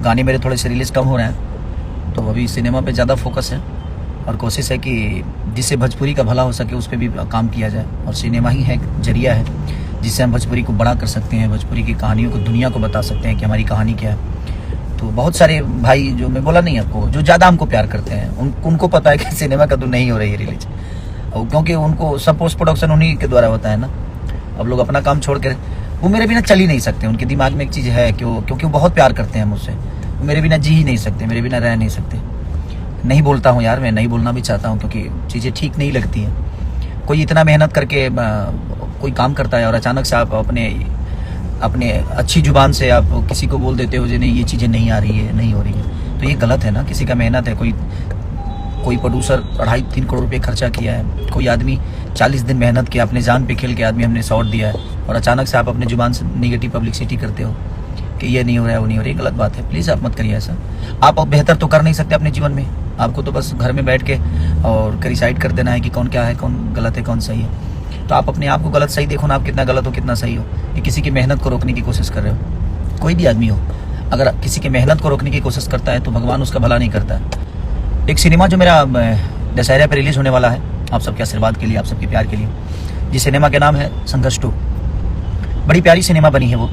गाने मेरे थोड़े से रिलीज़ कम हो रहे हैं, तो अभी सिनेमा पे ज़्यादा फोकस है और कोशिश है कि जिससे भोजपुरी का भला हो सके उस पर भी काम किया जाए। और सिनेमा ही है एक जरिया है जिससे हम भोजपुरी को बड़ा कर सकते हैं, भोजपुरी की कहानियों को दुनिया को बता सकते हैं कि हमारी कहानी क्या है। तो बहुत सारे भाई जो मैं बोला नहीं आपको, जो ज़्यादा हमको प्यार करते हैं, उनको पता है कि सिनेमा का तो नहीं हो रही है रिलीज, क्योंकि उनको सब पोस्ट प्रोडक्शन उन्हीं के द्वारा होता है ना। अब लोग अपना काम छोड़ कर, वो मेरे बिना चल ही नहीं सकते। उनके दिमाग में एक चीज़ है क्योंकि वो बहुत प्यार करते हैं मुझसे, वो मेरे बिना जी ही नहीं सकते, मेरे बिना रह नहीं सकते। नहीं बोलता हूँ यार, मैं नहीं बोलना भी चाहता हूँ क्योंकि चीज़ें ठीक नहीं लगती हैं। कोई इतना मेहनत करके कोई काम करता है और अचानक से आप अपने अच्छी जुबान से आप किसी को बोल देते हो जो नहीं ये चीज़ें नहीं आ रही है, नहीं हो रही है, तो ये गलत है ना। किसी का मेहनत है, कोई प्रोड्यूसर 2.5-3 करोड़ रुपये खर्चा किया है, कोई आदमी 40 दिन मेहनत किया, अपने जान पे खेल के आदमी हमने शॉट दिया है, और अचानक से आप अपने जुबान से निगेटिव पब्लिसिटी करते हो कि ये नहीं हो रहा है, वो नहीं हो रहा है। गलत बात है, प्लीज़ आप मत करिए ऐसा। आप बेहतर तो कर नहीं सकते अपने जीवन में, आपको तो बस घर में बैठ के और डिसाइड कर देना है कि कौन क्या है, कौन गलत है, कौन सही है। तो आप अपने आप को गलत सही देखो ना, आप कितना गलत हो कितना सही हो। ये किसी की मेहनत को रोकने की कोशिश कर रहे हो, कोई भी आदमी हो, अगर किसी की मेहनत को रोकने की कोशिश करता है तो भगवान उसका भला नहीं करता है। एक सिनेमा जो मेरा दशहरा पे रिलीज़ होने वाला है, आप सबके आशीर्वाद के लिए, आप सबके प्यार के लिए, जिस सिनेमा का नाम है संघर्ष 2। बड़ी प्यारी सिनेमा बनी है वो,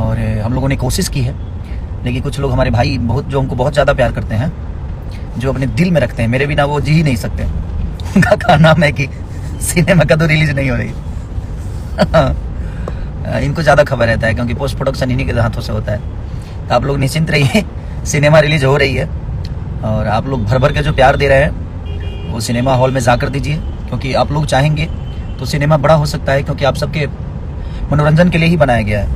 और हम लोगों ने कोशिश की है, लेकिन कुछ लोग हमारे भाई बहुत जो हमको बहुत ज़्यादा प्यार करते हैं, जो अपने दिल में रखते हैं, मेरे बिना वो जी ही नहीं सकते, उनका क्या नाम है कि सिनेमा का तो रिलीज नहीं हो रही। इनको ज़्यादा खबर रहता है क्योंकि पोस्ट प्रोडक्शन इन्हीं के हाथों से होता है। तो आप लोग निश्चिंत रहिए, सिनेमा रिलीज हो रही है, और आप लोग भर भर के जो प्यार दे रहे हैं वो सिनेमा हॉल में जाकर दीजिए, क्योंकि आप लोग चाहेंगे तो सिनेमा बड़ा हो सकता है, क्योंकि आप सबके मनोरंजन के लिए ही बनाया गया है।